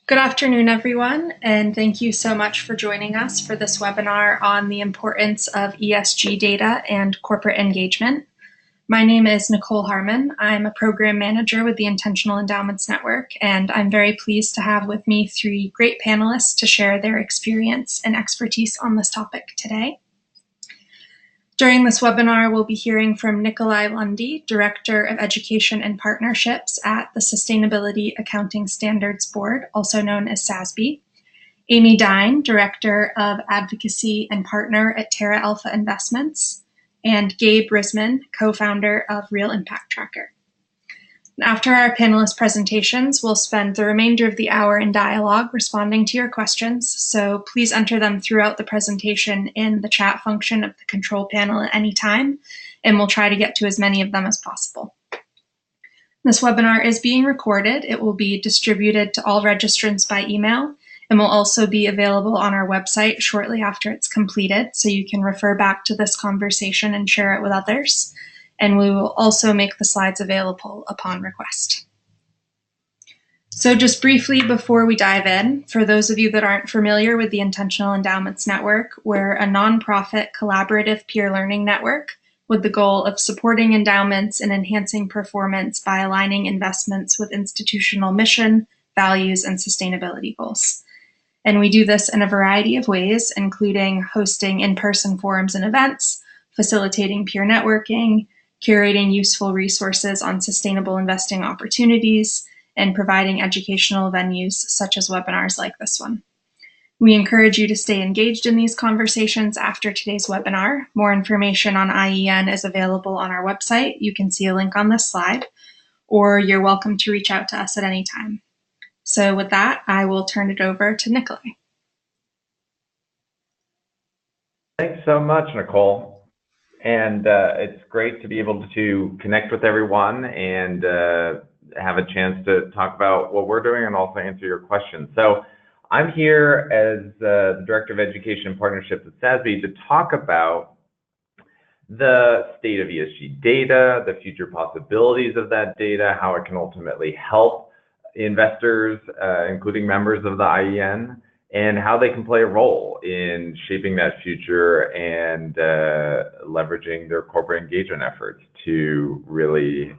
Good afternoon, everyone, and thank you so much for joining us for this webinar on the importance of ESG data and corporate engagement. My name is Nicole Harmon. I'm a program manager with the Intentional Endowments Network, and I'm very pleased to have with me three great panelists to share their experience and expertise on this topic today. During this webinar, we'll be hearing from Nicolai Lundy, Director of Education and Partnerships at the Sustainability Accounting Standards Board, also known as SASB, Amy Dine, Director of Advocacy and Partner at Terra Alpha Investments, and Gabe Rissman, co-founder of Real Impact Tracker. After our panelist presentations, we'll spend the remainder of the hour in dialogue responding to your questions, so please enter them throughout the presentation in the chat function of the control panel at any time, and we'll try to get to as many of them as possible. This webinar is being recorded. It will be distributed to all registrants by email, and will also be available on our website shortly after it's completed, so you can refer back to this conversation and share it with others. And we will also make the slides available upon request. So just briefly before we dive in, for those of you that aren't familiar with the Intentional Endowments Network, we're a nonprofit collaborative peer learning network with the goal of supporting endowments and enhancing performance by aligning investments with institutional mission, values, and sustainability goals. And we do this in a variety of ways, including hosting in-person forums and events, facilitating peer networking, curating useful resources on sustainable investing opportunities, and providing educational venues such as webinars like this one. We encourage you to stay engaged in these conversations after today's webinar. More information on IEN is available on our website. You can see a link on this slide, or you're welcome to reach out to us at any time. So with that, I will turn it over to Nicolai. Thanks so much, Nicole. And it's great to be able to connect with everyone and have a chance to talk about what we're doing and also answer your questions. So I'm here as the Director of Education and Partnerships at SASB to talk about the state of ESG data, the future possibilities of that data, how it can ultimately help investors, including members of the IEN, and how they can play a role in shaping that future and leveraging their corporate engagement efforts to really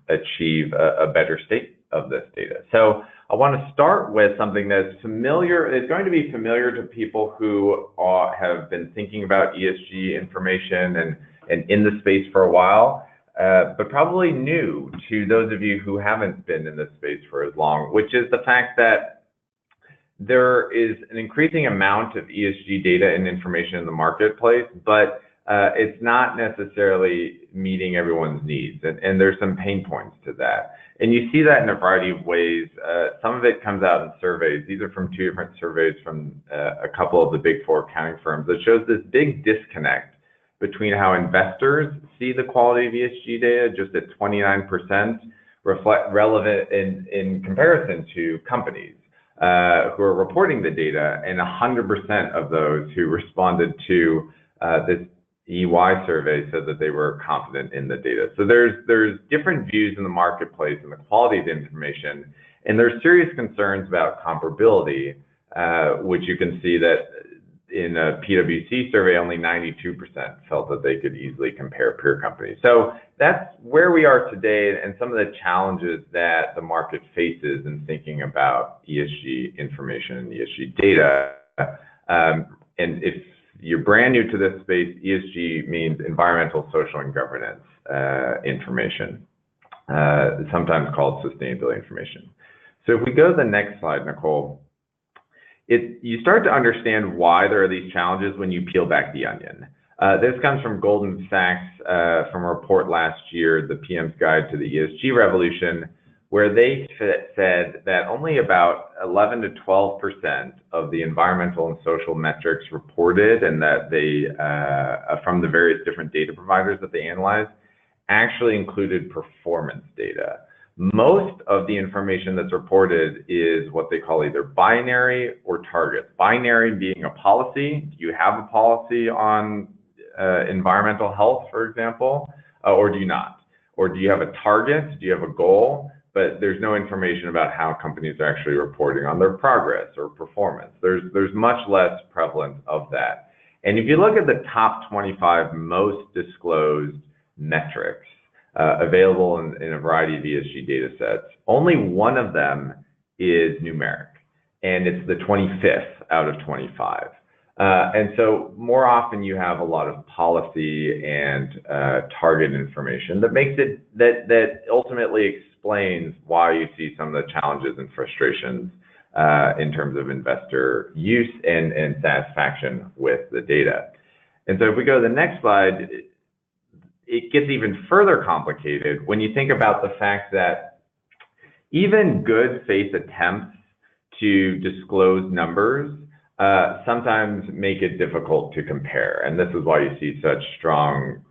achieve a better state of this data. So I want to start with something that's familiar. It's going to be familiar to people who have been thinking about ESG information and in the space for a while, but probably new to those of you who haven't been in this space for as long, which is the fact that there is an increasing amount of ESG data and information in the marketplace, but it's not necessarily meeting everyone's needs. And there's some pain points to that. And you see that in a variety of ways. Some of it comes out in surveys. These are from two different surveys from a couple of the big four accounting firms that shows this big disconnect between how investors see the quality of ESG data, just at 29%, relevant in comparison to companies who are reporting the data, and 100% of those who responded to this EY survey said that they were confident in the data. So there's different views in the marketplace and the quality of the information, and there's serious concerns about comparability, which you can see that in a PwC survey, only 92% felt that they could easily compare peer companies. So that's where we are today and some of the challenges that the market faces in thinking about ESG information and ESG data. And if you're brand new to this space, ESG means environmental, social, and governance information, sometimes called sustainability information. So if we go to the next slide, Nicole, you start to understand why there are these challenges when you peel back the onion. This comes from Goldman Sachs from a report last year, the PM's Guide to the ESG Revolution, where they said that only about 11 to 12% of the environmental and social metrics reported and that they, from the various different data providers that they analyzed, actually included performance data. Most of the information that's reported is what they call either binary or targets. Binary being a policy. Do you have a policy on environmental health, for example, or do you not? Or do you have a target? Do you have a goal? but there's no information about how companies are actually reporting on their progress or performance. There's much less prevalence of that. And if you look at the top 25 most disclosed metrics available in a variety of ESG data sets, only one of them is numeric, and it's the 25th out of 25. And so more often you have a lot of policy and target information that makes it, that ultimately explains why you see some of the challenges and frustrations in terms of investor use and satisfaction with the data. And so if we go to the next slide, it gets even further complicated when you think about the fact that even good faith attempts to disclose numbers sometimes make it difficult to compare. And this is why you see such strong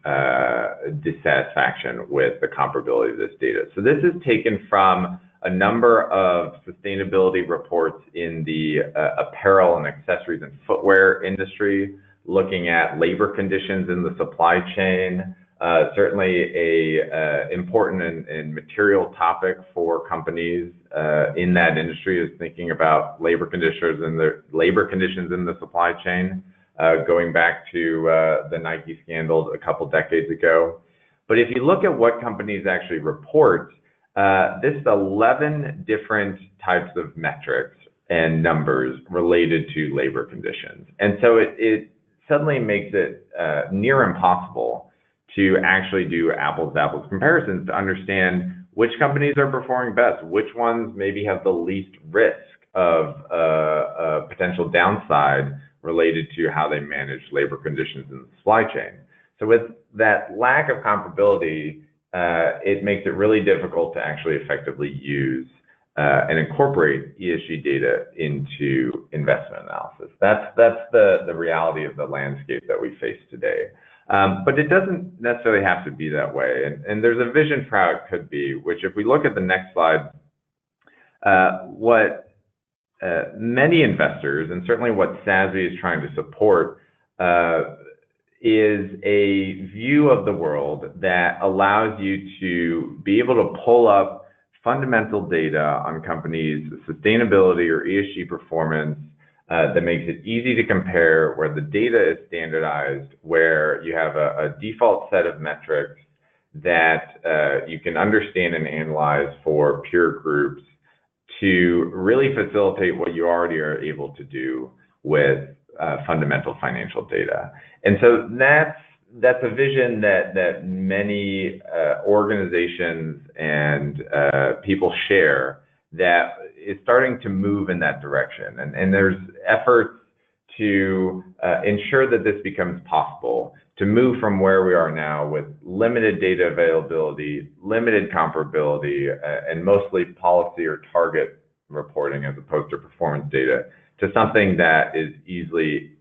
dissatisfaction with the comparability of this data. So this is taken from a number of sustainability reports in the apparel and accessories and footwear industry, looking at labor conditions in the supply chain. Certainly a important and material topic for companies in that industry is thinking about labor conditions in the supply chain, going back to the Nike scandal a couple decades ago. But if you look at what companies actually report, this is 11 different types of metrics and numbers related to labor conditions. And so it suddenly makes it near impossible to actually do apples-to-apples comparisons to understand which companies are performing best, which ones maybe have the least risk of potential downside related to how they manage labor conditions in the supply chain. So with that lack of comparability, it makes it really difficult to actually effectively use and incorporate ESG data into investment analysis. That's the reality of the landscape that we face today. But it doesn't necessarily have to be that way. And there's a vision for how it could be, which if we look at the next slide, what many investors, and certainly what SASB is trying to support, is a view of the world that allows you to be able to pull up fundamental data on companies' sustainability or ESG performance that makes it easy to compare, where the data is standardized, where you have a default set of metrics that you can understand and analyze for peer groups to really facilitate what you already are able to do with fundamental financial data. And so that's a vision that many organizations and people share, that is starting to move in that direction. And there's efforts to ensure that this becomes possible, to move from where we are now with limited data availability, limited comparability, and mostly policy or target reporting as opposed to performance data, to something that is easily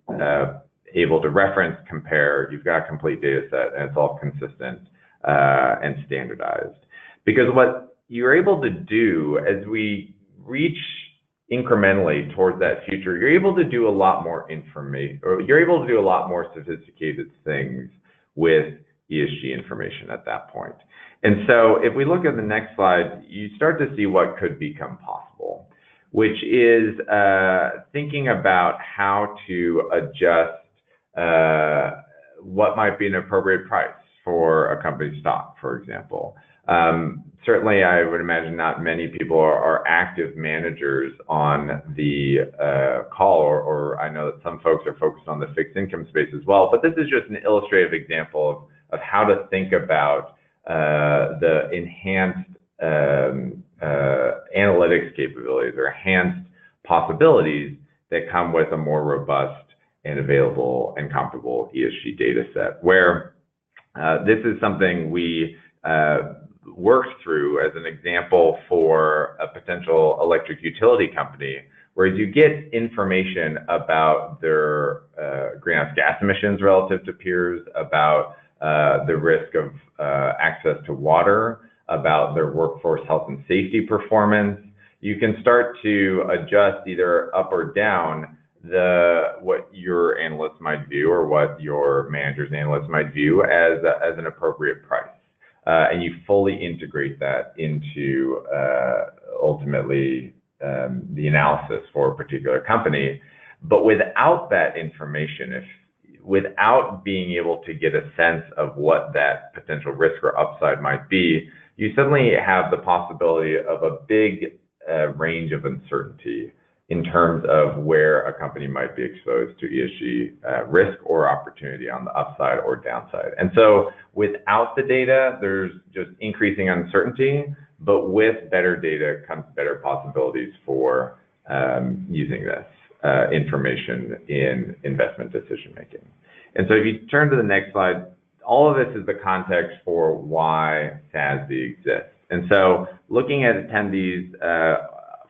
able to reference, compare. You've got a complete data set and it's all consistent and standardized. Because what you're able to do as we reach incrementally towards that future, you're able to do a lot more information, or you're able to do a lot more sophisticated things with ESG information at that point. And so if we look at the next slide, you start to see what could become possible, which is thinking about how to adjust what might be an appropriate price for a company's stock, for example. Certainly, I would imagine not many people are active managers on the call, or I know that some folks are focused on the fixed income space as well. But this is just an illustrative example of how to think about the enhanced analytics capabilities or enhanced possibilities that come with a more robust and available and comparable ESG data set, where this is something we worked through as an example for a potential electric utility company, where you get information about their greenhouse gas emissions relative to peers, about the risk of access to water, about their workforce health and safety performance. You can start to adjust either up or down what your analysts might view, or what your manager's analysts might view as an appropriate price. and you fully integrate that into ultimately the analysis for a particular company. But without that information, without being able to get a sense of what that potential risk or upside might be, you suddenly have the possibility of a big range of uncertainty in terms of where a company might be exposed to ESG risk or opportunity on the upside or downside. And so without the data, there's just increasing uncertainty, but with better data comes better possibilities for using this information in investment decision making. And so if you turn to the next slide, all of this is the context for why SASB exists. And so looking at attendees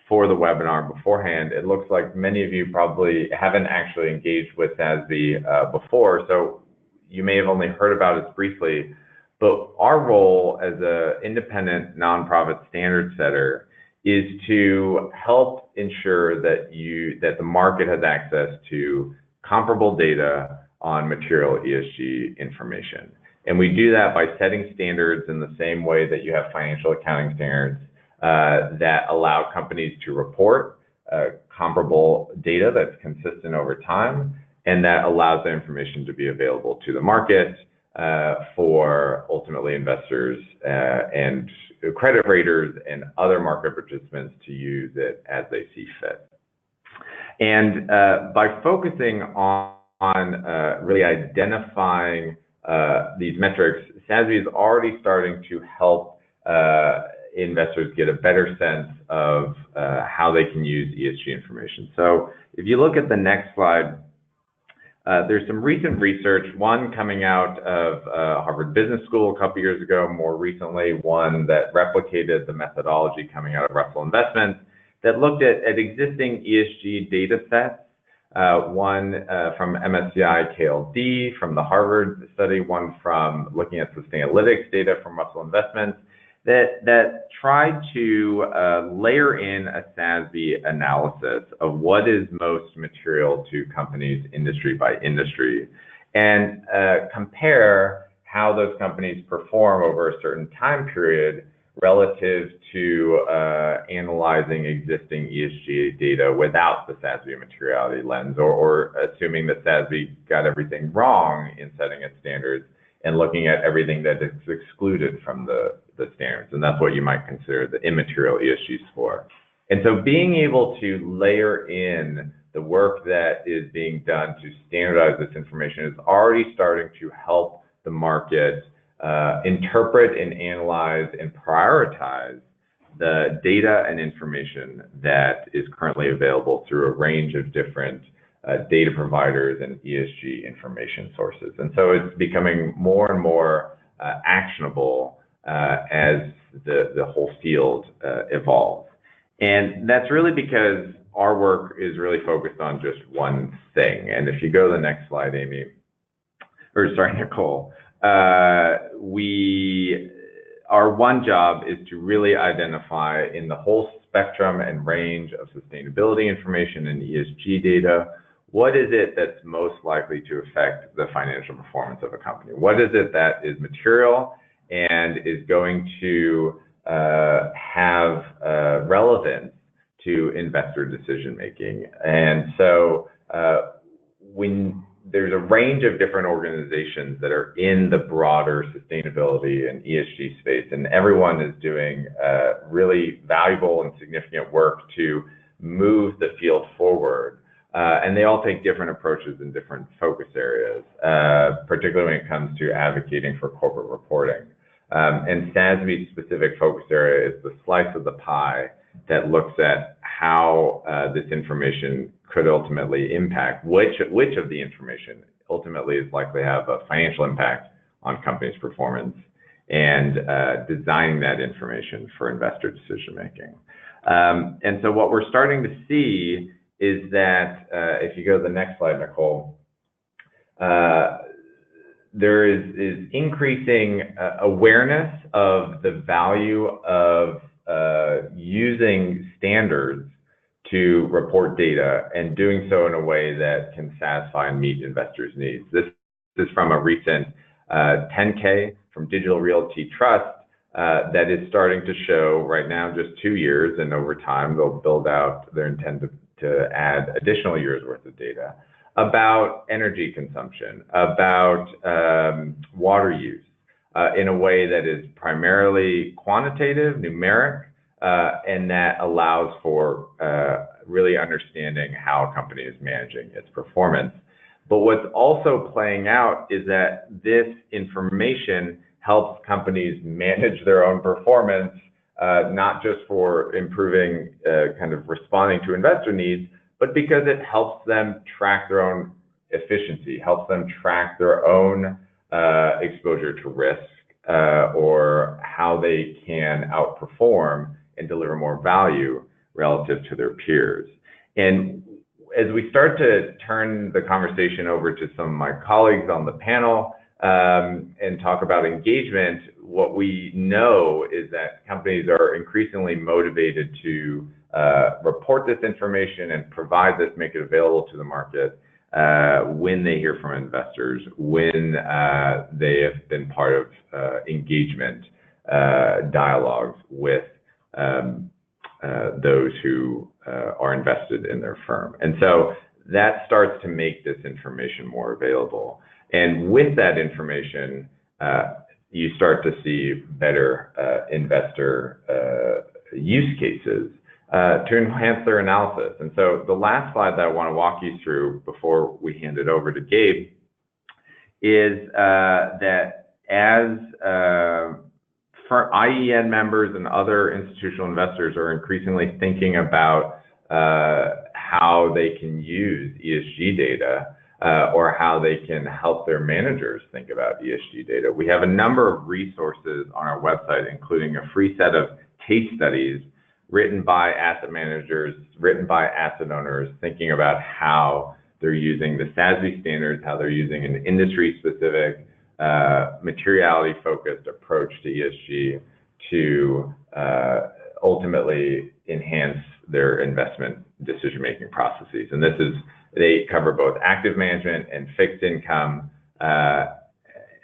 for the webinar beforehand, it looks like many of you probably haven't actually engaged with SASB before, so you may have only heard about it briefly. But our role as an independent nonprofit standard setter is to help ensure that the market has access to comparable data on material ESG information. And we do that by setting standards in the same way that you have financial accounting standards that allow companies to report comparable data that's consistent over time, and that allows the information to be available to the market for ultimately investors and credit raters and other market participants to use it as they see fit. And by focusing on really identifying these metrics, SASB is already starting to help investors get a better sense of how they can use ESG information. So if you look at the next slide, there's some recent research, one coming out of Harvard Business School a couple years ago, more recently one that replicated the methodology coming out of Russell Investments that looked at existing ESG data sets, one from MSCI KLD from the Harvard study, one from looking at Sustainalytics data from Russell Investments, that tried to layer in a SASB analysis of what is most material to companies industry by industry, and compare how those companies perform over a certain time period relative to analyzing existing ESG data without the SASB materiality lens, or assuming that SASB got everything wrong in setting its standards and looking at everything that is excluded from the standards. And that's what you might consider the immaterial ESG score. And so being able to layer in the work that is being done to standardize this information is already starting to help the market interpret and analyze and prioritize the data and information that is currently available through a range of different data providers and ESG information sources. And so it's becoming more and more actionable as the whole field evolves. And that's really because our work is really focused on just one thing. And if you go to the next slide, Nicole, our one job is to really identify in the whole spectrum and range of sustainability information and ESG data, what is it that's most likely to affect the financial performance of a company? What is it that is material and is going to have relevance to investor decision making? And so there's a range of different organizations that are in the broader sustainability and ESG space, and everyone is doing really valuable and significant work to move the field forward. And they all take different approaches in different focus areas, particularly when it comes to advocating for corporate reporting. And SASB's specific focus area is the slice of the pie that looks at how this information could ultimately impact, which of the information ultimately is likely to have a financial impact on companies' performance, and designing that information for investor decision making. And so what we're starting to see is that, if you go to the next slide, Nicole, there is increasing awareness of the value of using standards to report data and doing so in a way that can satisfy and meet investors' needs. This is from a recent 10K from Digital Realty Trust that is starting to show right now just 2 years, and over time they'll build out their intent to add additional years worth of data about energy consumption, about water use in a way that is primarily quantitative, numeric, and that allows for really understanding how a company is managing its performance. But what's also playing out is that this information helps companies manage their own performance, not just for improving, kind of responding to investor needs, but because it helps them track their own efficiency, helps them track their own exposure to risk, or how they can outperform and deliver more value relative to their peers. And as we start to turn the conversation over to some of my colleagues on the panel and talk about engagement, what we know is that companies are increasingly motivated to report this information and provide this, make it available to the market when they hear from investors, when they have been part of engagement dialogues with those who are invested in their firm. And so that starts to make this information more available. And with that information, you start to see better investor use cases to enhance their analysis. And so the last slide that I want to walk you through before we hand it over to Gabe is that as for IEN members and other institutional investors are increasingly thinking about how they can use ESG data or how they can help their managers think about ESG data. We have a number of resources on our website, including a free set of case studies written by asset managers, written by asset owners, thinking about how they're using the SASB standards, how they're using an industry-specific, materiality-focused approach to ESG to ultimately enhance their investment decision-making processes. And they cover both active management and fixed income,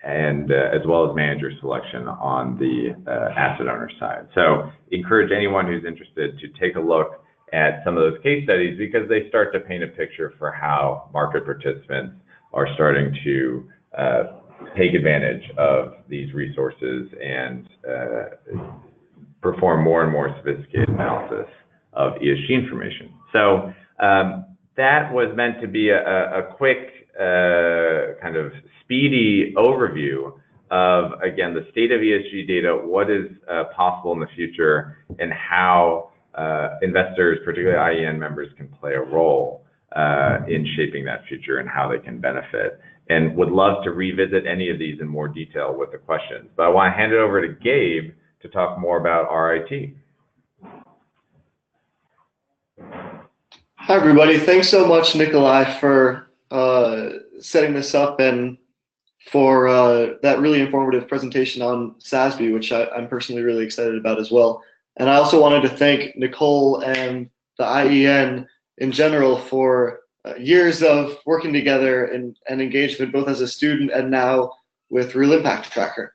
and as well as manager selection on the asset owner side. So encourage anyone who's interested to take a look at some of those case studies, because they start to paint a picture for how market participants are starting to take advantage of these resources and perform more and more sophisticated analysis of ESG information. So that was meant to be a quick kind of speedy overview of, again, the state of ESG data, what is possible in the future, and how investors, particularly IEN members, can play a role in shaping that future and how they can benefit. And would love to revisit any of these in more detail with the questions. But I want to hand it over to Gabe to talk more about RIT. Hi, everybody. Thanks so much, Nicolai, for setting this up and for that really informative presentation on SASB, which I'm personally really excited about as well. And I also wanted to thank Nicole and the IEN in general for years of working together and engagement, both as a student and now with Real Impact Tracker.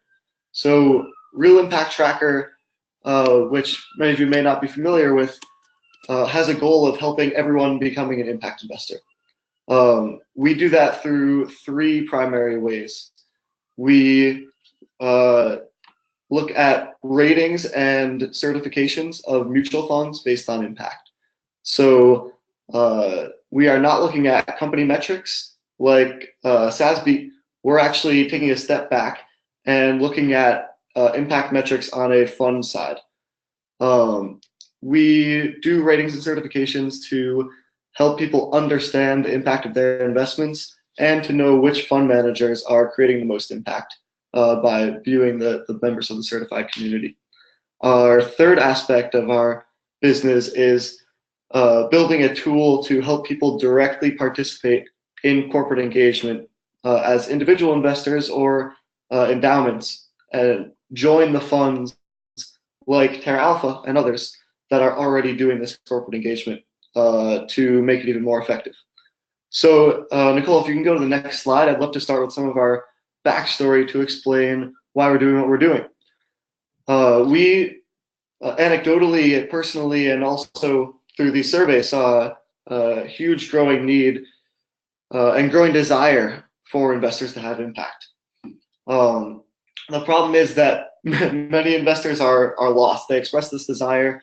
So Real Impact Tracker, which many of you may not be familiar with, has a goal of helping everyone becoming an impact investor. We do that through 3 primary ways. We look at ratings and certifications of mutual funds based on impact. So we are not looking at company metrics like SASB. We're actually taking a step back and looking at impact metrics on a fund side. We do ratings and certifications to help people understand the impact of their investments and to know which fund managers are creating the most impact by viewing the members of the certified community. Our third aspect of our business is building a tool to help people directly participate in corporate engagement as individual investors or endowments, and join the funds like Terra Alpha and others that are already doing this corporate engagement to make it even more effective. So Nicole, if you can go to the next slide, I'd love to start with some of our backstory to explain why we're doing what we're doing. We anecdotally, personally, and also through these surveys saw a huge growing need and growing desire for investors to have impact. The problem is that many investors are lost. They express this desire.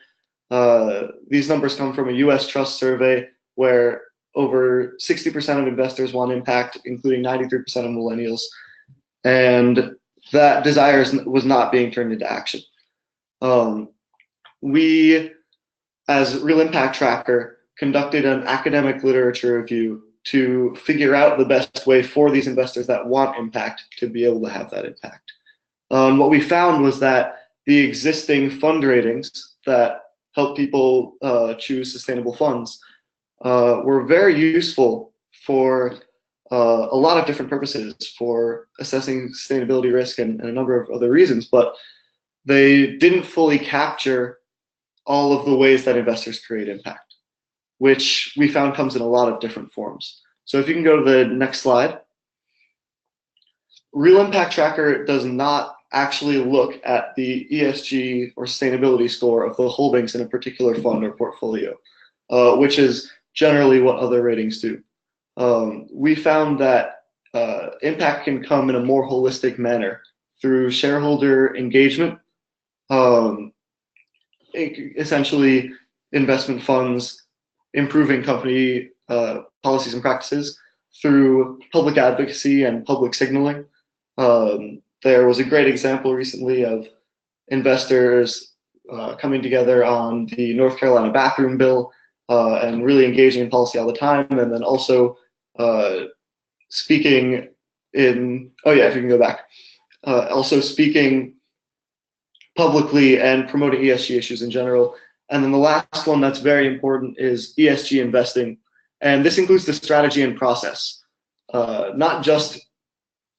These numbers come from a US Trust survey where over 60% of investors want impact, including 93% of millennials. And that desire was not being turned into action. We, as Real Impact Tracker, conducted an academic literature review to figure out the best way for these investors that want impact to be able to have that impact. What we found was that the existing fund ratings that help people choose sustainable funds were very useful for a lot of different purposes, for assessing sustainability risk and a number of other reasons, but they didn't fully capture all of the ways that investors create impact, which we found comes in a lot of different forms. So if you can go to the next slide. Real Impact Tracker does not actually look at the ESG or sustainability score of the holdings in a particular fund or portfolio, which is generally what other ratings do. We found that impact can come in a more holistic manner through shareholder engagement, essentially investment funds improving company policies and practices through public advocacy and public signaling. There was a great example recently of investors coming together on the North Carolina bathroom bill and really engaging in policy all the time, and then also speaking in, oh yeah, if you can go back, also speaking publicly and promoting ESG issues in general. And then the last one that's very important is ESG investing. And this includes the strategy and process, not just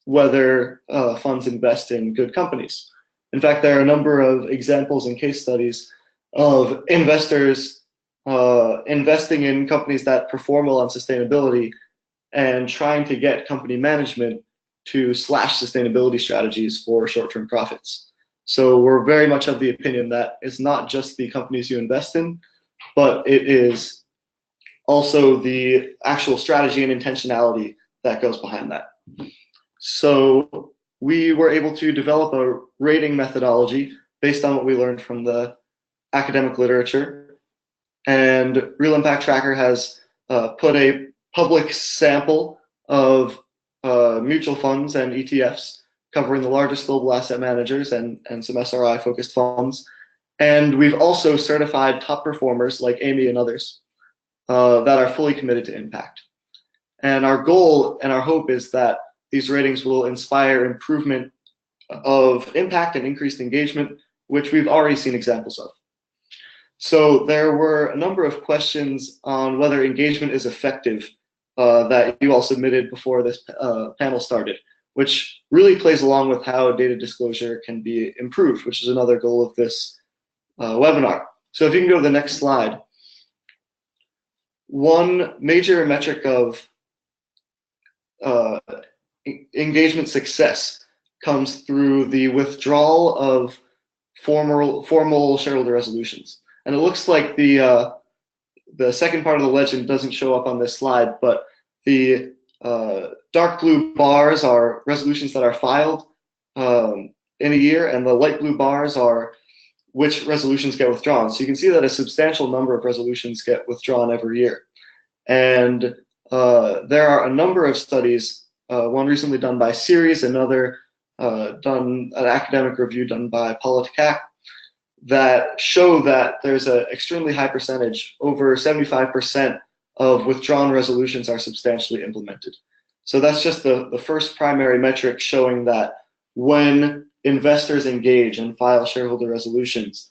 whether funds invest in good companies. In fact, there are a number of examples and case studies of investors investing in companies that perform well on sustainability and trying to get company management to slash sustainability strategies for short-term profits. So we're very much of the opinion that it's not just the companies you invest in, but it is also the actual strategy and intentionality that goes behind that. So we were able to develop a rating methodology based on what we learned from the academic literature. And Real Impact Tracker has put a public sample of mutual funds and ETFs covering the largest global asset managers and some SRI-focused funds. And we've also certified top performers like Amy and others that are fully committed to impact. And our goal and our hope is that these ratings will inspire improvement of impact and increased engagement, which we've already seen examples of. So there were a number of questions on whether engagement is effective that you all submitted before this panel started, which really plays along with how data disclosure can be improved, which is another goal of this webinar. So if you can go to the next slide. One major metric of engagement success comes through the withdrawal of formal shareholder resolutions. And it looks like the second part of the legend doesn't show up on this slide, but the dark blue bars are resolutions that are filed in a year, and the light blue bars are which resolutions get withdrawn. So you can see that a substantial number of resolutions get withdrawn every year. And there are a number of studies, one recently done by Series, another an academic review done by Politicac, that show that there's an extremely high percentage, over 75% of withdrawn resolutions are substantially implemented. So that's just the first primary metric showing that when investors engage and file shareholder resolutions,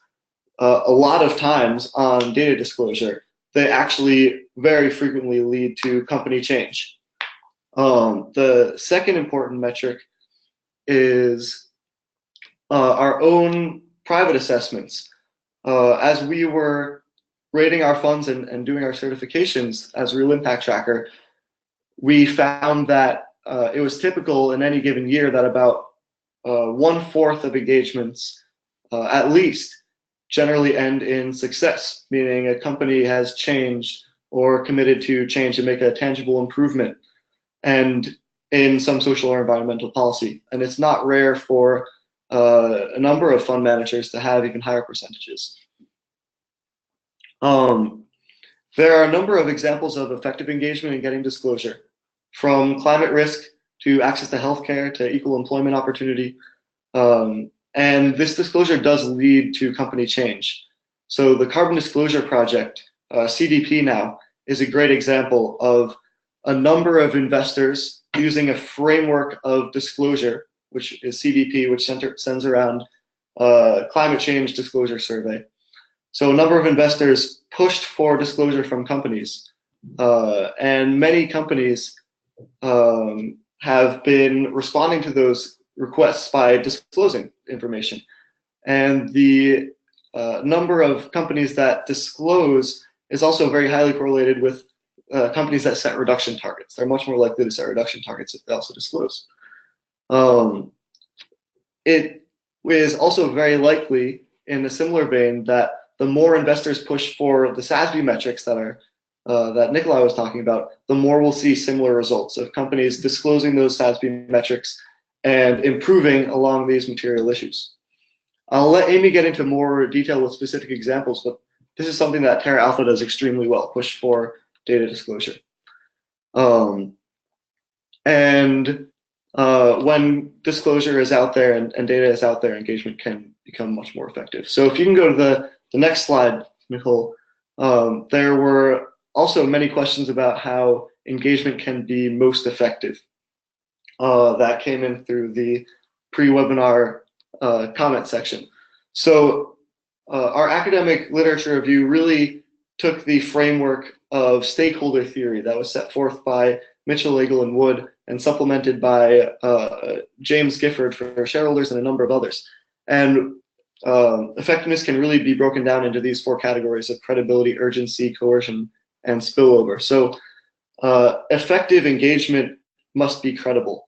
a lot of times on data disclosure, they actually very frequently lead to company change. The second important metric is our own private assessments. As we were rating our funds and doing our certifications as Real Impact Tracker, we found that it was typical in any given year that about 1/4 of engagements, at least, generally end in success, meaning a company has changed or committed to change and make a tangible improvement and in some social or environmental policy. And it's not rare for a number of fund managers to have even higher percentages. There are a number of examples of effective engagement in getting disclosure, from climate risk to access to healthcare to equal employment opportunity. And this disclosure does lead to company change. So the Carbon Disclosure Project, CDP now, is a great example of a number of investors using a framework of disclosure, which is CDP, which sends around climate change disclosure survey. So a number of investors pushed for disclosure from companies, and many companies have been responding to those requests by disclosing information. And the number of companies that disclose is also very highly correlated with companies that set reduction targets. They're much more likely to set reduction targets if they also disclose. It is also very likely, in a similar vein, that the more investors push for the SASB metrics that are that Nicolai was talking about, the more we'll see similar results of companies disclosing those SASB metrics and improving along these material issues. I'll let Amy get into more detail with specific examples, but this is something that Terra Alpha does extremely well, push for data disclosure. When disclosure is out there and data is out there, engagement can become much more effective. So if you can go to the next slide, Nicole, there were also many questions about how engagement can be most effective. That came in through the pre-webinar comment section. So our academic literature review really took the framework of stakeholder theory that was set forth by Mitchell, Eagle, and Wood, and supplemented by James Gifford for shareholders and a number of others. And effectiveness can really be broken down into these 4 categories of credibility, urgency, coercion, and spillover. So effective engagement must be credible.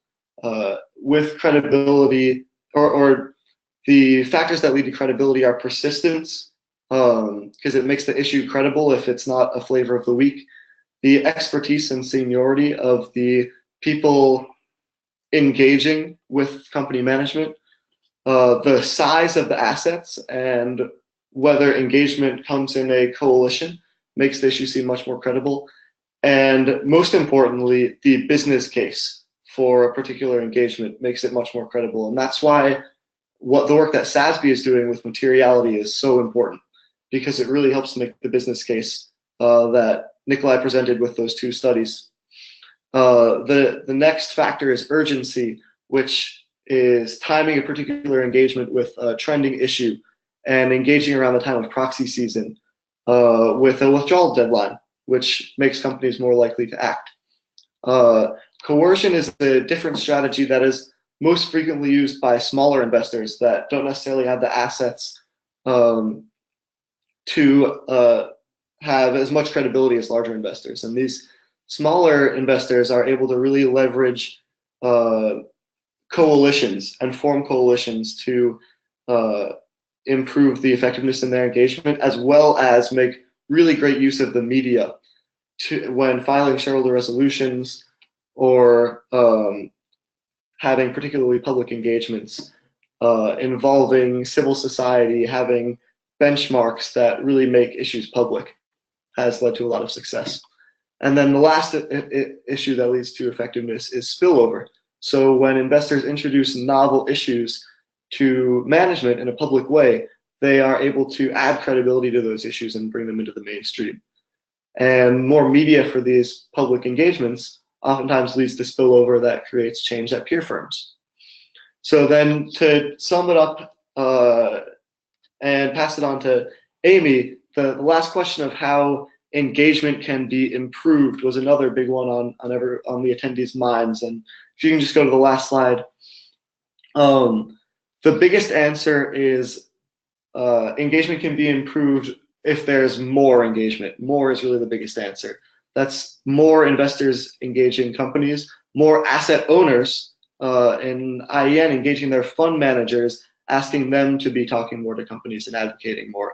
With credibility, or the factors that lead to credibility are persistence, because it makes the issue credible if it's not a flavor of the week, the expertise and seniority of the people engaging with company management, the size of the assets, and whether engagement comes in a coalition makes the issue seem much more credible, and most importantly, the business case for a particular engagement makes it much more credible. And that's why the work that SASB is doing with materiality is so important, because it really helps make the business case that Nicolai presented with those 2 studies. The next factor is urgency, which is timing a particular engagement with a trending issue and engaging around the time of proxy season with a withdrawal deadline, which makes companies more likely to act. Coercion is a different strategy that is most frequently used by smaller investors that don't necessarily have the assets to have as much credibility as larger investors. And these smaller investors are able to really leverage coalitions and form coalitions to improve the effectiveness in their engagement, as well as make really great use of the media when filing shareholder resolutions or having particularly public engagements involving civil society, having benchmarks that really make issues public has led to a lot of success. And then the last issue that leads to effectiveness is spillover. So when investors introduce novel issues to management in a public way, they are able to add credibility to those issues and bring them into the mainstream. And more media for these public engagements oftentimes leads to spillover that creates change at peer firms. So then to sum it up and pass it on to Amy, the last question of how engagement can be improved was another big one on the attendees' minds. And if you can just go to the last slide. The biggest answer is engagement can be improved if there's more engagement. More is really the biggest answer. That's more investors engaging companies, more asset owners in IEN engaging their fund managers, asking them to be talking more to companies and advocating more.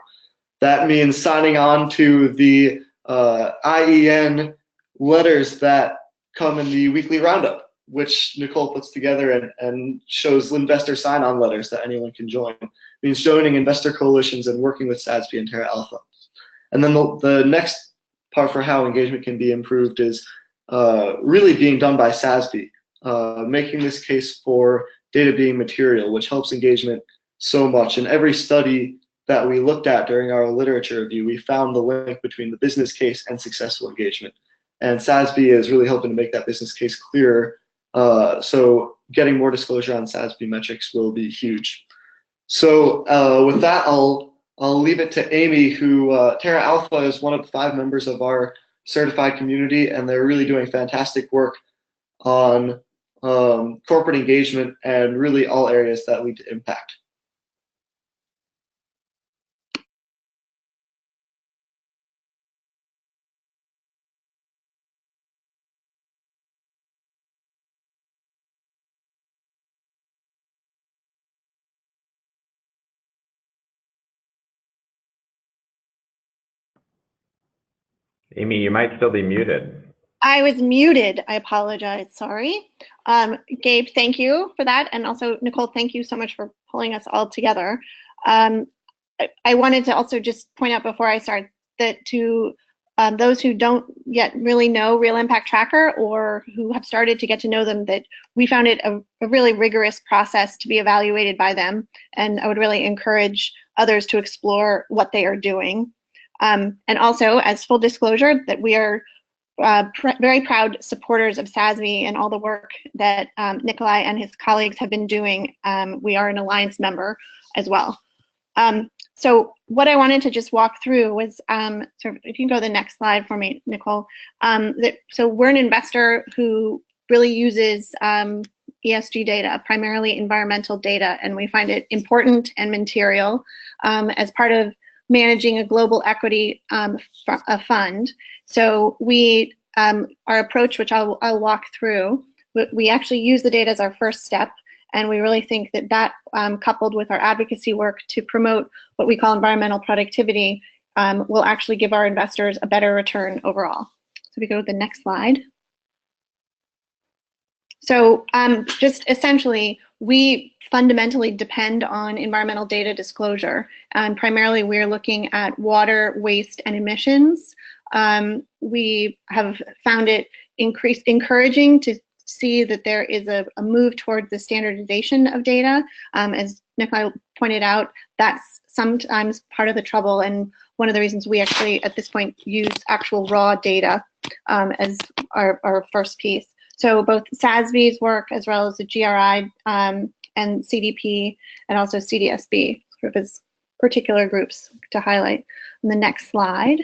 That means signing on to the IEN letters that come in the weekly roundup, which Nicole puts together and shows investor sign-on letters that anyone can join. It means joining investor coalitions and working with SASB and Terra Alpha. And then the next part for how engagement can be improved is really being done by SASB, making this case for data being material, which helps engagement so much. In every study that we looked at during our literature review, we found the link between the business case and successful engagement. And SASB is really helping to make that business case clearer. So getting more disclosure on SASB metrics will be huge. So with that, I'll leave it to Amy, who Terra Alpha is one of the 5 members of our certified community, and they're really doing fantastic work on corporate engagement and really all areas that lead to impact. Amy, you might still be muted. I was muted. I apologize. Sorry. Gabe, thank you for that. And also, Nicole, thank you so much for pulling us all together. I wanted to also just point out before I start that to those who don't yet really know Real Impact Tracker or who have started to get to know them, that we found it a really rigorous process to be evaluated by them. And I would really encourage others to explore what they are doing. And also, as full disclosure, that we are very proud supporters of SASB and all the work that Nicolai and his colleagues have been doing. We are an Alliance member as well. So what I wanted to just walk through was, sort of, if you can go to the next slide for me, Nicole. So we're an investor who really uses ESG data, primarily environmental data, and we find it important and material as part of managing a global equity fund. So we, our approach, which I'll walk through, we actually use the data as our first step, and we really think that that coupled with our advocacy work to promote what we call environmental productivity will actually give our investors a better return overall. So we go to the next slide. So just essentially, we fundamentally depend on environmental data disclosure. And primarily, we're looking at water, waste, and emissions. We have found it encouraging to see that there is a move towards the standardization of data. As Nicolai pointed out, that's sometimes part of the trouble, and one of the reasons we actually, at this point, use actual raw data as our first piece. So both SASB's work as well as the GRI and CDP and also CDSB sort of as particular groups to highlight. On the next slide.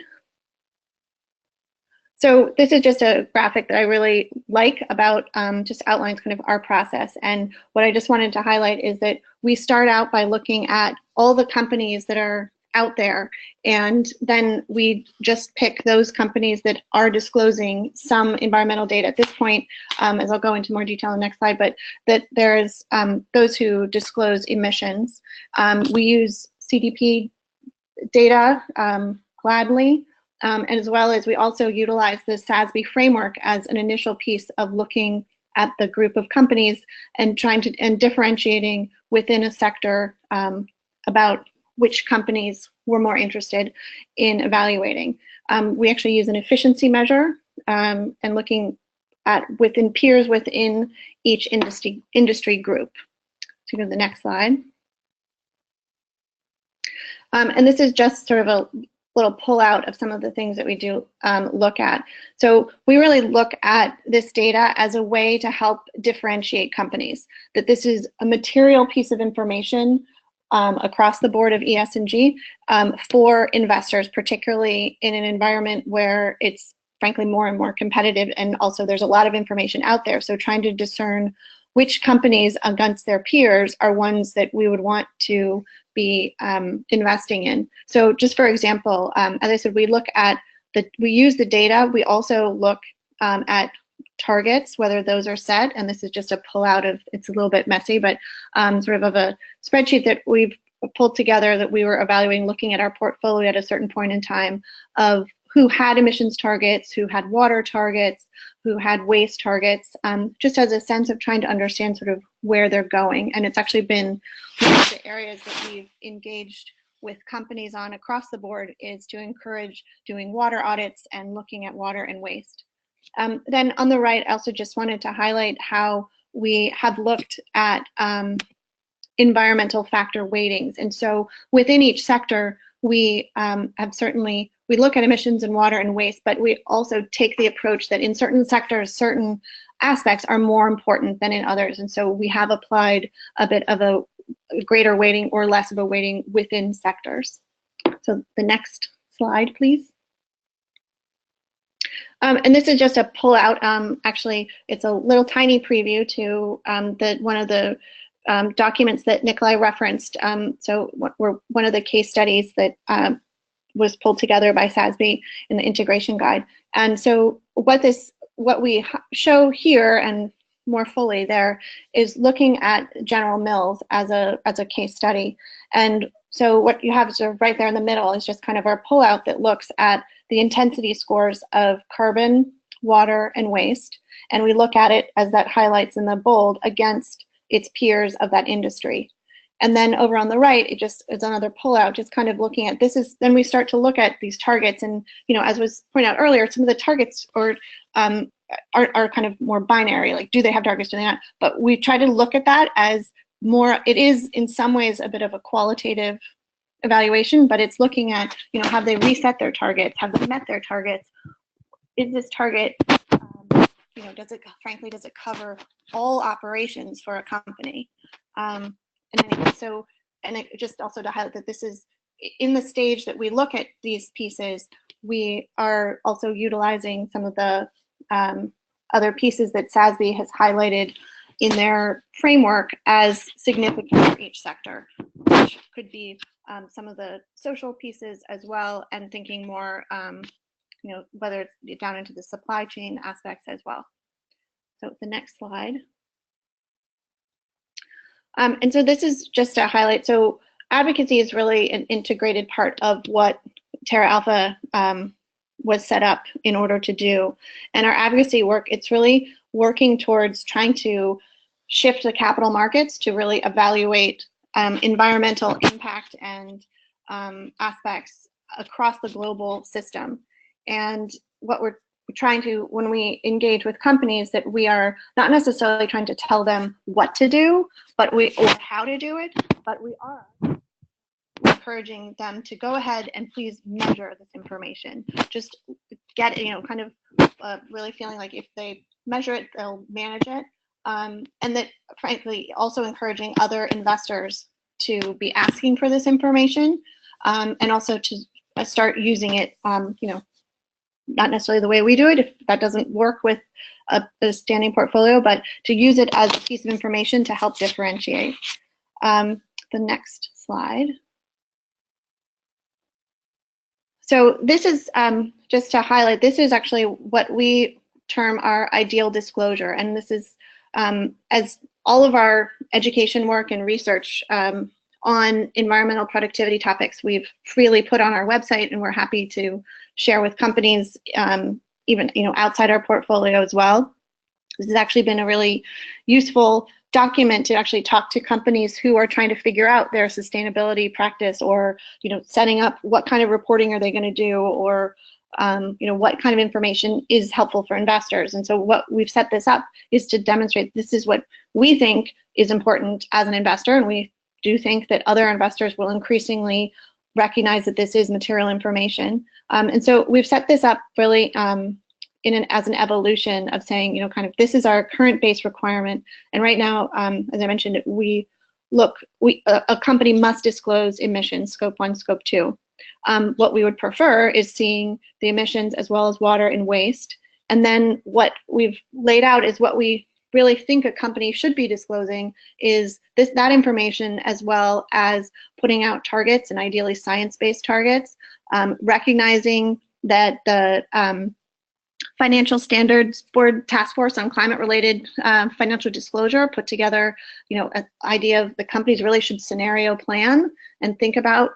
So this is just a graphic that I really like about just outlines kind of our process. And what I just wanted to highlight is that we start out by looking at all the companies that are out there, and then we just pick those companies that are disclosing some environmental data. At this point, as I'll go into more detail on the next slide, but that there's those who disclose emissions. We use CDP data gladly, and as well as we also utilize the SASB framework as an initial piece of looking at the group of companies and trying to and differentiating within a sector about which companies we're more interested in evaluating. We actually use an efficiency measure and looking at within peers within each industry group. So go to the next slide. And this is just sort of a little pull out of some of the things that we do look at. So we really look at this data as a way to help differentiate companies, that this is a material piece of information across the board of ESG for investors, particularly in an environment where it's frankly more and more competitive, and also there's a lot of information out there. So trying to discern which companies against their peers are ones that we would want to be investing in. So just for example, as I said, we look at we use the data. We also look at targets, whether those are set, and this is just a pullout of, it's a little bit messy, but sort of a spreadsheet that we've pulled together that we were evaluating, looking at our portfolio at a certain point in time of who had emissions targets, who had water targets, who had waste targets, just as a sense of trying to understand sort of where they're going. And it's actually been one of the areas that we've engaged with companies on across the board, is to encourage doing water audits and looking at water and waste. Then on the right, I also just wanted to highlight how we have looked at environmental factor weightings. And so within each sector, we have certainly, we look at emissions and water and waste, but we also take the approach that in certain sectors, certain aspects are more important than in others. And so we have applied a bit of a greater weighting or less of a weighting within sectors. So the next slide, please. And this is just a pullout. Actually, it's a little tiny preview to one of the documents that Nicolai referenced. So we're one of the case studies that was pulled together by SASB in the integration guide. And so what we show here and more fully there is looking at General Mills as a case study. And so what you have sort of right there in the middle is just kind of our pullout that looks at the intensity scores of carbon, water, and waste. And we look at it, as that highlights in the bold, against its peers of that industry. And then over on the right, it just is another pullout, just kind of looking at this is, then we start to look at these targets. And, you know, as was pointed out earlier, some of the targets are kind of more binary, like do they have targets, do they not? But we try to look at that as more, it is in some ways a bit of a qualitative evaluation, but it's looking at, you know, have they reset their targets? Have they met their targets? Is this target, you know, does it cover all operations for a company? And anyway, so, and it just also to highlight that this is in the stage that we look at these pieces, we are also utilizing some of the other pieces that SASB has highlighted in their framework as significant for each sector, which could be some of the social pieces as well, and thinking more, you know, whether it's down into the supply chain aspects as well. So the next slide. And so this is just to highlight, so advocacy is really an integrated part of what Terra Alpha was set up in order to do. And our advocacy work, it's really working towards trying to shift the capital markets to really evaluate environmental impact and aspects across the global system. And what we're trying to, when we engage with companies, that we are not necessarily trying to tell them what to do, but or how to do it, but we are encouraging them to go ahead and please measure this information. Just get, you know, kind of really feeling like if they measure it, they'll manage it. And that, frankly, also encouraging other investors to be asking for this information, and also to start using it, you know, not necessarily the way we do it, if that doesn't work with a standing portfolio, but to use it as a piece of information to help differentiate. The next slide. So this is just to highlight, this is actually what we term our ideal disclosure. And this is as all of our education work and research on environmental productivity topics we've freely put on our website, and we're happy to share with companies even, you know, outside our portfolio as well. This has actually been a really useful document to actually talk to companies who are trying to figure out their sustainability practice, or, you know, setting up what kind of reporting are they going to do, or you know, what kind of information is helpful for investors. And so what we've set this up is to demonstrate this is what we think is important as an investor, and we do think that other investors will increasingly recognize that this is material information. And so we've set this up really as an evolution of saying, you know, kind of this is our current base requirement. And right now, as I mentioned, a company must disclose emissions, scope 1, scope 2. What we would prefer is seeing the emissions as well as water and waste. And then what we've laid out is what we really think a company should be disclosing is that information, as well as putting out targets, and ideally science-based targets, recognizing that Financial Standards Board Task Force on Climate-Related Financial Disclosure put together, an idea of the companies really should scenario plan and think about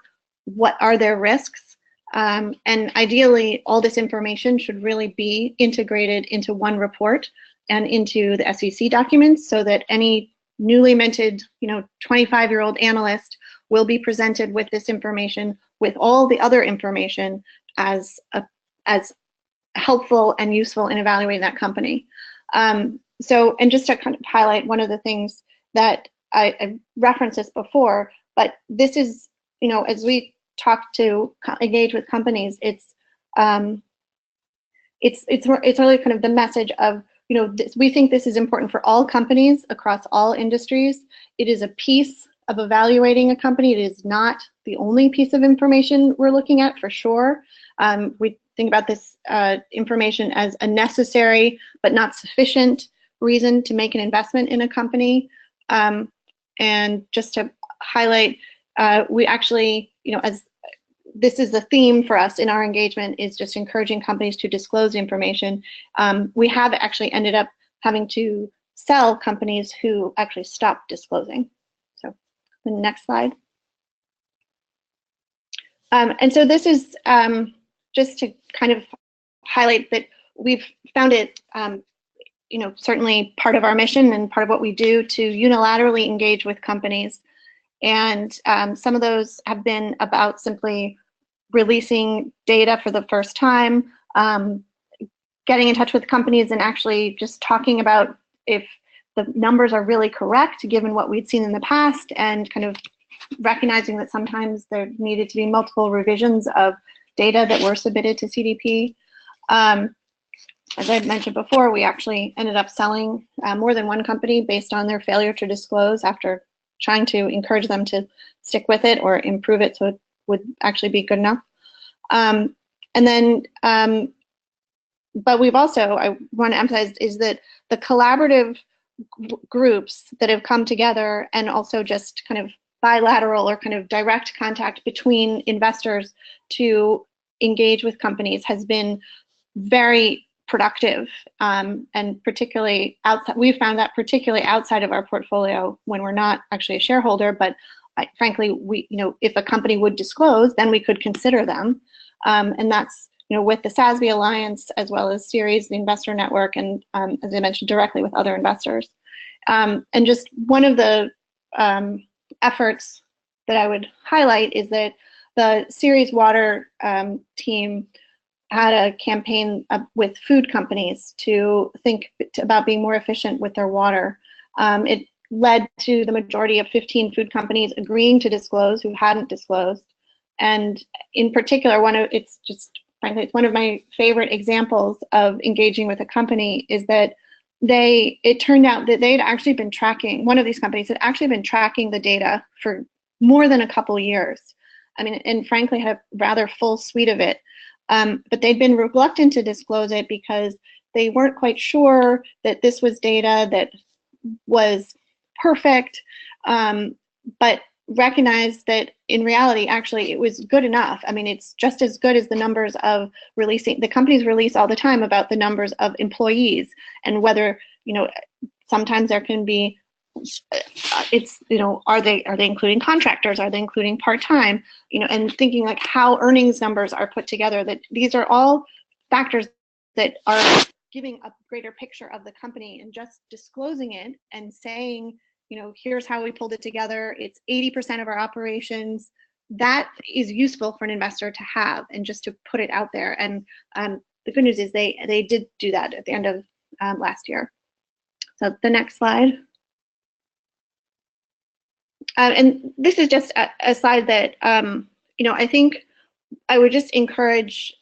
what are their risks. And ideally, all this information should really be integrated into one report and into the SEC documents so that any newly minted, 25-year-old analyst will be presented with this information with all the other information as helpful and useful in evaluating that company. And just to kind of highlight one of the things that I referenced this before, but this is, as we engage with companies, it's really kind of the message of, we think this is important for all companies across all industries. It is a piece of evaluating a company. It is not the only piece of information we're looking at, for sure. We think about this information as a necessary but not sufficient reason to make an investment in a company. And just to highlight, we actually, as this is the theme for us in our engagement, is just encouraging companies to disclose information. We have actually ended up having to sell companies who actually stopped disclosing. So the next slide. And so this is just to kind of highlight that we've found it, certainly part of our mission and part of what we do to unilaterally engage with companies. And some of those have been about simply releasing data for the first time, getting in touch with companies and actually just talking about if the numbers are really correct given what we'd seen in the past, and kind of recognizing that sometimes there needed to be multiple revisions of data that were submitted to CDP. As I mentioned before, we actually ended up selling more than one company based on their failure to disclose after trying to encourage them to stick with it or improve it so it would actually be good enough. But we've also, I want to emphasize, is that the collaborative groups that have come together, and also just kind of bilateral or kind of direct contact between investors to engage with companies, has been very productive, and particularly outside. We've found that particularly outside of our portfolio when we're not actually a shareholder, but frankly, we, if a company would disclose, then we could consider them, and that's, with the SASB Alliance as well as Series, the investor network, and as I mentioned, directly with other investors. And just one of the efforts that I would highlight is that the Series Water team had a campaign with food companies to think about being more efficient with their water. It led to the majority of 15 food companies agreeing to disclose who hadn't disclosed. And in particular, frankly, it's one of my favorite examples of engaging with a company is that it turned out that they'd actually been tracking, one of these companies had actually been tracking the data for more than a couple years. I mean, and frankly had a rather full suite of it. But they'd been reluctant to disclose it because they weren't quite sure that this was data that was perfect, but recognized that in reality, actually, it was good enough. I mean, it's just as good as the numbers of the companies release all the time about the numbers of employees, and whether, sometimes there can be, are they including contractors? Are they including part-time? And thinking like how earnings numbers are put together, that these are all factors that are giving a greater picture of the company, and just disclosing it and saying, here's how we pulled it together. It's 80% of our operations. That is useful for an investor to have, and just to put it out there. And the good news is they did do that at the end of last year. So the next slide. And this is just a slide that, I think I would just encourage,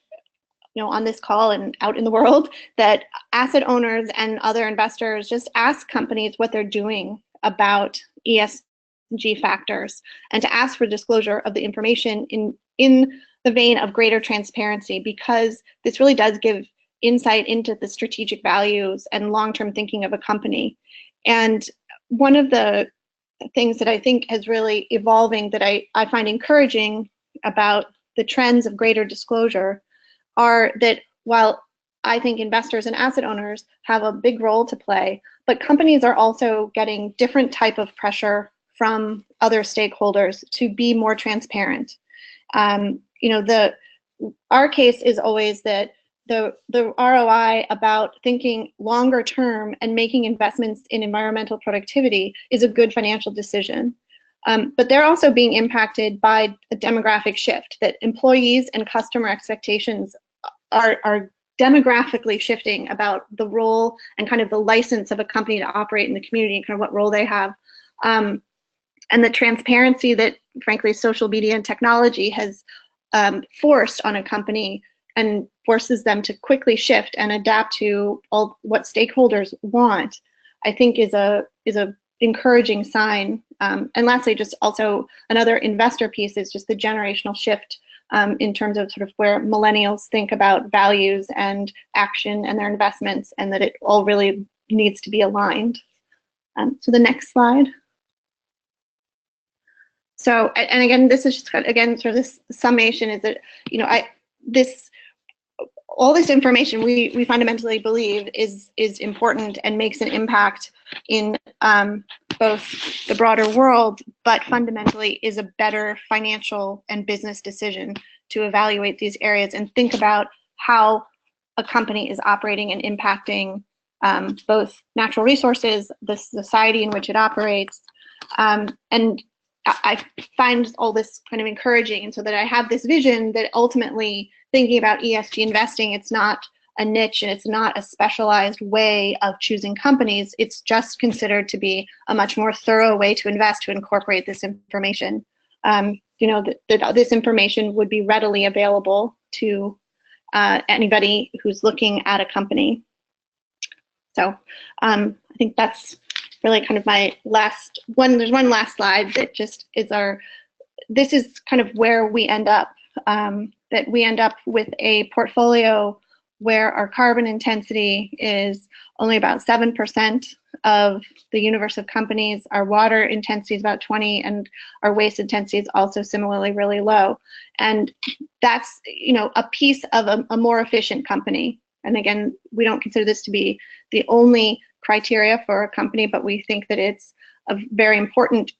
on this call and out in the world, that asset owners and other investors just ask companies what they're doing about ESG factors, and to ask for disclosure of the information in the vein of greater transparency, because this really does give insight into the strategic values and long-term thinking of a company. And one of the things that I think has really evolving that I find encouraging about the trends of greater disclosure are that while I think investors and asset owners have a big role to play, but companies are also getting different type of pressure from other stakeholders to be more transparent. Our case is always that the ROI about thinking longer term and making investments in environmental productivity is a good financial decision. But they're also being impacted by a demographic shift, that employees and customer expectations are demographically shifting about the role and kind of the license of a company to operate in the community and kind of what role they have. And the transparency that, frankly, social media and technology has forced on a company and forces them to quickly shift and adapt to all what stakeholders want, I think is a encouraging sign. And lastly, just also another investor piece is just the generational shift in terms of sort of where millennials think about values and action and their investments, and that it all really needs to be aligned. So the next slide. So, and again, this is just, again, sort of this summation is that, all this information we fundamentally believe is important and makes an impact in both the broader world, but fundamentally is a better financial and business decision to evaluate these areas and think about how a company is operating and impacting both natural resources, the society in which it operates, and I find all this kind of encouraging, and so that I have this vision that ultimately thinking about ESG investing, it's not a niche and it's not a specialized way of choosing companies. It's just considered to be a much more thorough way to invest, to incorporate this information. That this information would be readily available to anybody who's looking at a company. So I think that's really kind of my last one. There's one last slide that just is this is kind of where we end up, that we end up with a portfolio where our carbon intensity is only about 7% of the universe of companies. Our water intensity is about 20, and our waste intensity is also similarly really low. And that's, a piece of a more efficient company. And again, we don't consider this to be the only criteria for a company, but we think that it's a very important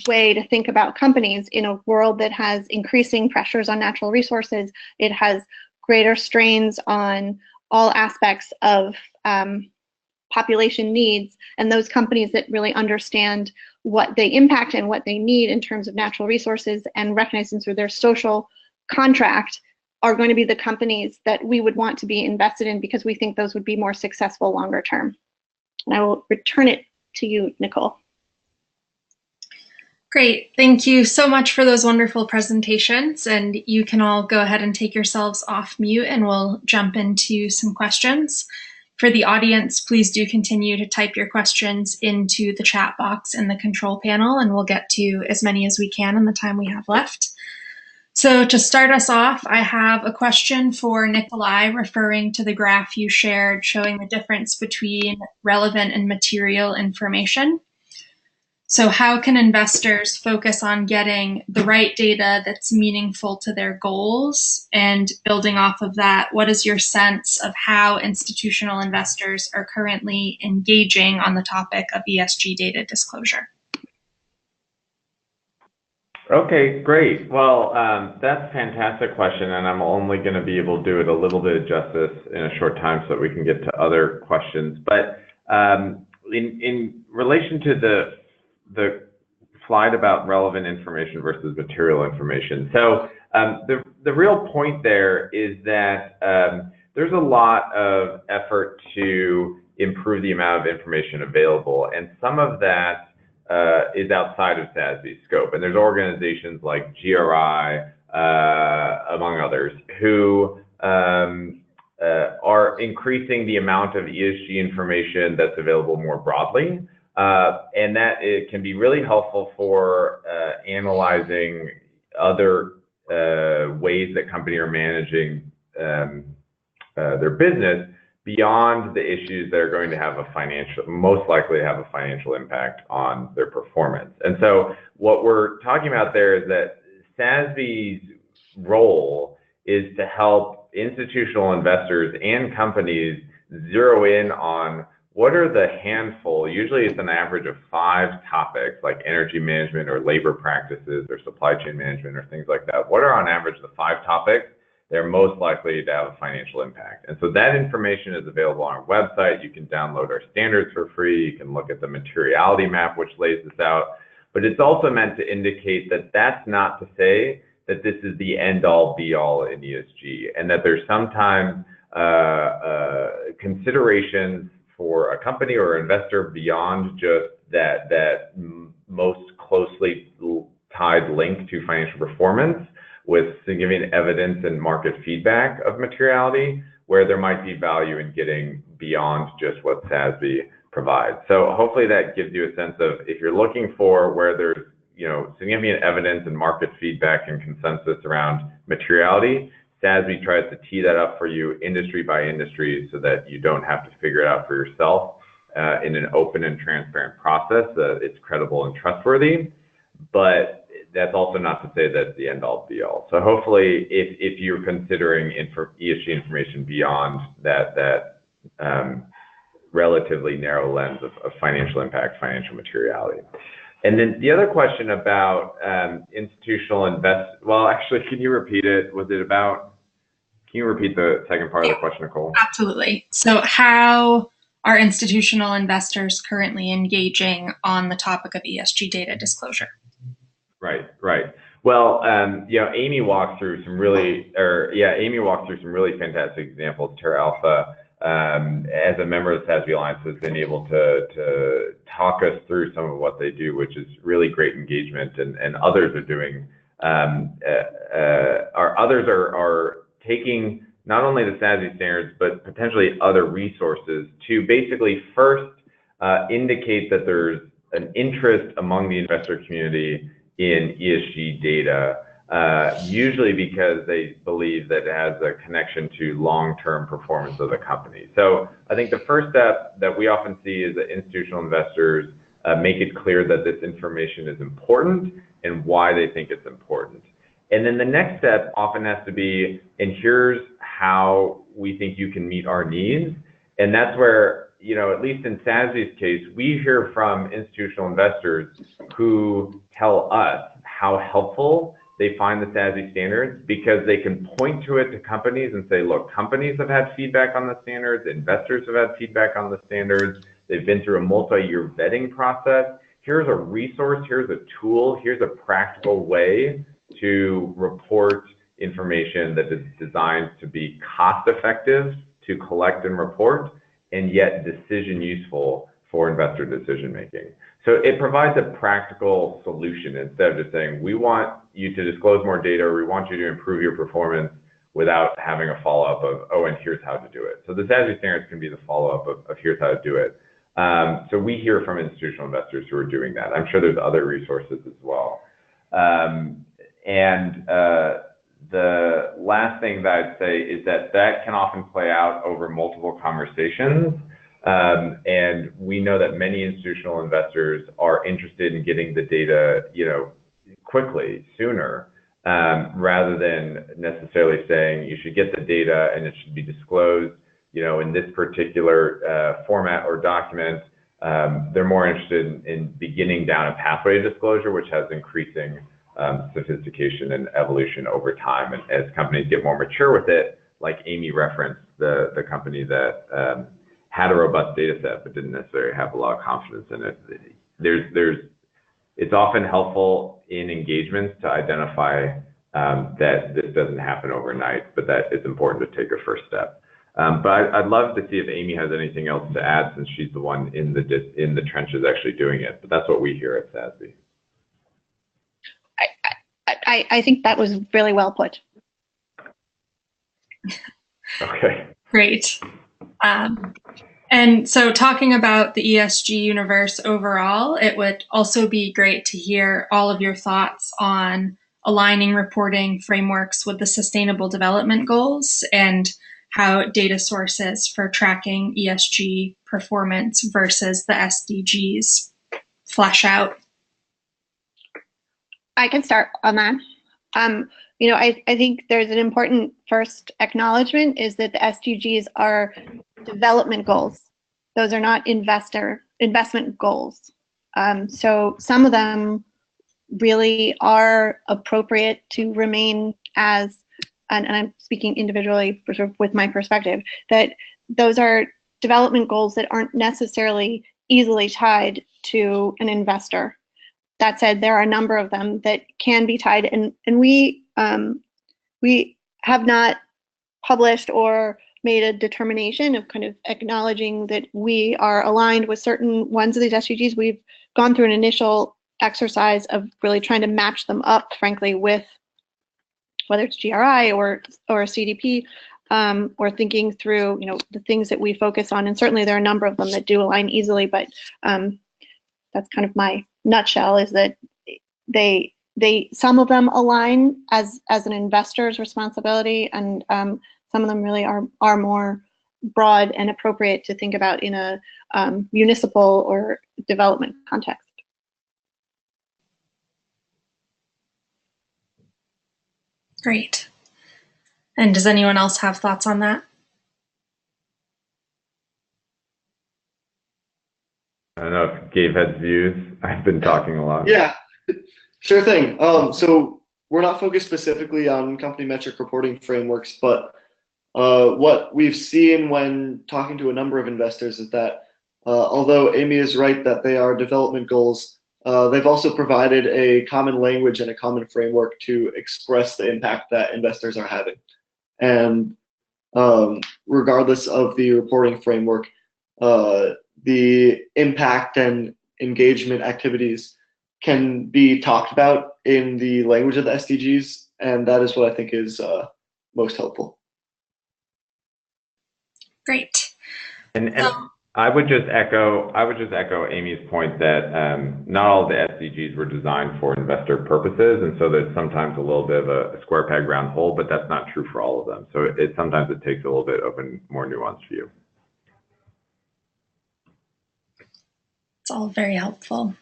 way to think about companies in a world that has increasing pressures on natural resources. It has greater strains on all aspects of population needs, and those companies that really understand what they impact and what they need in terms of natural resources and recognizing through their social contract are going to be the companies that we would want to be invested in, because we think those would be more successful longer term. And I will return it to you, Nicole. Great. Thank you so much for those wonderful presentations. And you can all go ahead and take yourselves off mute and we'll jump into some questions. For the audience, please do continue to type your questions into the chat box in the control panel, and we'll get to as many as we can in the time we have left. So to start us off, I have a question for Nicolai referring to the graph you shared showing the difference between relevant and material information. So how can investors focus on getting the right data that's meaningful to their goals? And building off of that, what is your sense of how institutional investors are currently engaging on the topic of ESG data disclosure? Okay, great. Well, that's a fantastic question, and I'm only going to be able to do it a little bit of justice in a short time so that we can get to other questions. But in relation to the slide about relevant information versus material information. So the real point there is that there's a lot of effort to improve the amount of information available, and some of that is outside of SASB's scope. And there's organizations like GRI, among others, who are increasing the amount of ESG information that's available more broadly. And that it can be really helpful for analyzing other ways that companies are managing their business beyond the issues that are going to have most likely have a financial impact on their performance. And so what we're talking about there is that SASB's role is to help institutional investors and companies zero in on what are the handful, usually it's an average of 5 topics like energy management or labor practices or supply chain management or things like that. What are on average the 5 topics they're most likely to have a financial impact? And so that information is available on our website. You can download our standards for free. You can look at the materiality map, which lays this out. But it's also meant to indicate that that's not to say that this is the end-all be-all in ESG, and that there's sometimes considerations for a company or investor beyond just that most closely tied link to financial performance, with significant evidence and market feedback of materiality, where there might be value in getting beyond just what SASB provides. So hopefully that gives you a sense of, if you're looking for where there's significant evidence and market feedback and consensus around materiality, SASB tries to tee that up for you industry by industry so that you don't have to figure it out for yourself in an open and transparent process that it's credible and trustworthy. But that's also not to say that's the end-all be-all. So hopefully, if you're considering ESG information beyond that relatively narrow lens of financial impact, financial materiality. And then the other question about institutional well, actually, can you repeat it? Can you repeat the second part of the question, Nicole? Absolutely. So how are institutional investors currently engaging on the topic of ESG data disclosure? Right. Well, Amy walked through some really fantastic examples. Terra Alpha, as a member of the SASB Alliance, has been able to talk us through some of what they do, which is really great engagement, and others are doing. Others are taking not only the SASB standards, but potentially other resources to basically first indicate that there's an interest among the investor community in ESG data, usually because they believe that it has a connection to long-term performance of the company. So I think the first step that we often see is that institutional investors make it clear that this information is important and why they think it's important. And then the next step often has to be, and here's how we think you can meet our needs. And that's where, at least in SASB's case, we hear from institutional investors who tell us how helpful they find the SASB standards, because they can point to it to companies and say, look, companies have had feedback on the standards, investors have had feedback on the standards, they've been through a multi-year vetting process. Here's a resource, here's a tool, here's a practical way to report information that is designed to be cost effective to collect and report, and yet decision useful for investor decision making. So it provides a practical solution instead of just saying, we want you to disclose more data, or we want you to improve your performance, without having a follow-up of, oh, and here's how to do it. So the SASB standards can be the follow-up of here's how to do it. So we hear from institutional investors who are doing that. I'm sure there's other resources as well. The last thing that I'd say is that can often play out over multiple conversations. And we know that many institutional investors are interested in getting the data, quickly, sooner, rather than necessarily saying you should get the data and it should be disclosed, in this particular format or document. They're more interested in beginning down a pathway to disclosure, which has increasing sophistication and evolution over time. And as companies get more mature with it, like Amy referenced, the company that had a robust data set but didn't necessarily have a lot of confidence in it. It's often helpful in engagements to identify that this doesn't happen overnight, but that it's important to take a first step. But I'd love to see if Amy has anything else to add, since she's the one in the trenches actually doing it. But that's what we hear at SASB. I think that was really well put. Okay. Great. And so talking about the ESG universe overall, it would also be great to hear all of your thoughts on aligning reporting frameworks with the Sustainable Development Goals, and how data sources for tracking ESG performance versus the SDGs flesh out. I can start on that. I think there's an important first acknowledgement is that the SDGs are development goals. Those are not investment goals. So some of them really are appropriate to remain as, and I'm speaking individually sort of with my perspective, that those are development goals that aren't necessarily easily tied to an investor. That said, there are a number of them that can be tied, and we have not published or made a determination of kind of acknowledging that we are aligned with certain ones of these SDGs. We've gone through an initial exercise of really trying to match them up, frankly, with whether it's GRI or CDP, or thinking through, the things that we focus on. And certainly there are a number of them that do align easily, but that's kind of my nutshell, is that some of them align as an investor's responsibility, and some of them really are more broad and appropriate to think about in a municipal or development context. Great. And does anyone else have thoughts on that? I don't know if Gabe has views. I've been talking a lot. Yeah, sure thing. So we're not focused specifically on company metric reporting frameworks, but what we've seen when talking to a number of investors is that although Amy is right that they are development goals, they've also provided a common language and a common framework to express the impact that investors are having. And regardless of the reporting framework, the impact and engagement activities can be talked about in the language of the SDGs, and that is what I think is most helpful. Great. And I would just echo Amy's point that not all of the SDGs were designed for investor purposes, and so there's sometimes a little bit of a square peg round hole, but that's not true for all of them. So sometimes it takes a little bit of a more nuanced view. It's all very helpful.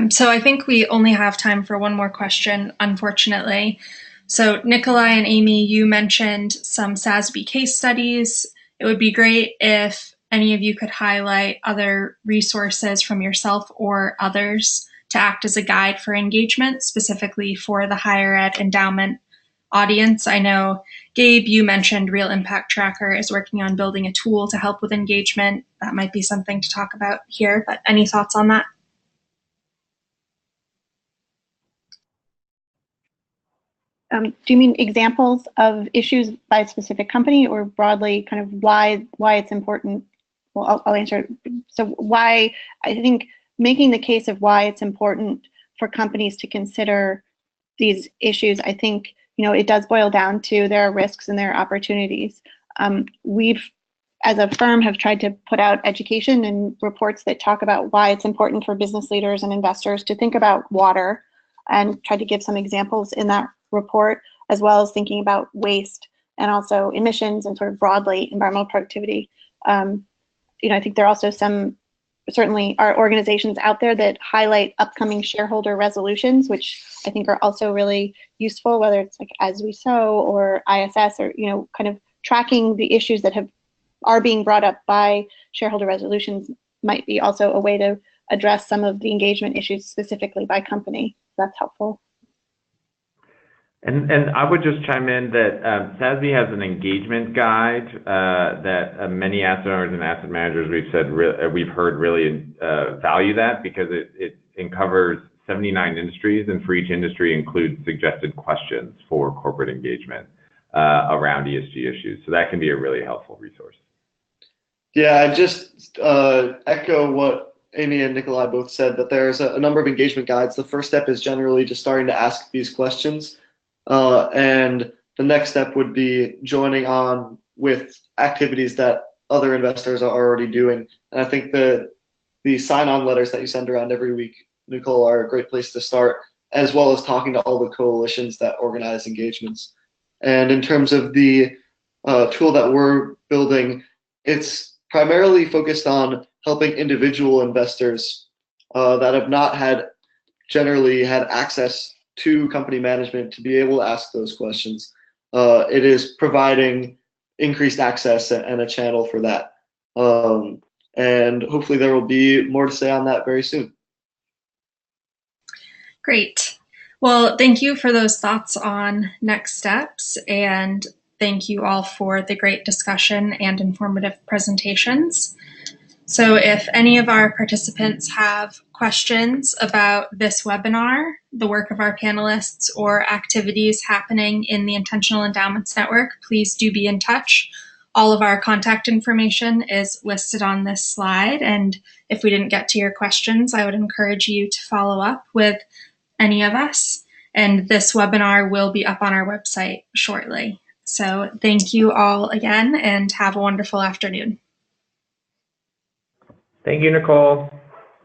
So I think we only have time for one more question, unfortunately. So Nicolai and Amy, you mentioned some SASB case studies. It would be great if any of you could highlight other resources from yourself or others to act as a guide for engagement, specifically for the higher ed endowment audience. I know, Gabe, you mentioned Real Impact Tracker is working on building a tool to help with engagement. That might be something to talk about here, but any thoughts on that? Do you mean examples of issues by a specific company, or broadly kind of why it's important? Well, I'll answer. So why, I think making the case of why it's important for companies to consider these issues, I think, it does boil down to there are risks and there are opportunities. We've, as a firm, have tried to put out education and reports that talk about why it's important for business leaders and investors to think about water, and try to give some examples in that report, as well as thinking about waste and also emissions and sort of broadly environmental productivity. I think there are also certainly are organizations out there that highlight upcoming shareholder resolutions, which I think are also really useful, whether it's like As We Sow or ISS, or kind of tracking the issues that are being brought up by shareholder resolutions might be also a way to address some of the engagement issues specifically by company. That's helpful. And I would just chime in that SASB has an engagement guide that many asset owners and asset managers we've heard really value that, because it covers 79 industries, and for each industry includes suggested questions for corporate engagement around ESG issues. So that can be a really helpful resource. Yeah, I just echo what Amy and Nicolai both said, that there's a number of engagement guides. The first step is generally just starting to ask these questions. And the next step would be joining on with activities that other investors are already doing. And I think the sign-on letters that you send around every week, Nicole, are a great place to start, as well as talking to all the coalitions that organize engagements. And in terms of the tool that we're building, it's primarily focused on helping individual investors that have not generally had access to company management to be able to ask those questions. It is providing increased access and a channel for that. And hopefully there will be more to say on that very soon. Great. Well, thank you for those thoughts on next steps, and thank you all for the great discussion and informative presentations. So if any of our participants have questions about this webinar, the work of our panelists, or activities happening in the Intentional Endowments Network, please do be in touch. All of our contact information is listed on this slide, and if we didn't get to your questions, I would encourage you to follow up with any of us, and this webinar will be up on our website shortly. So thank you all again, and have a wonderful afternoon. Thank you, Nicole.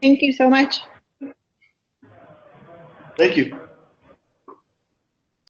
Thank you so much. Thank you.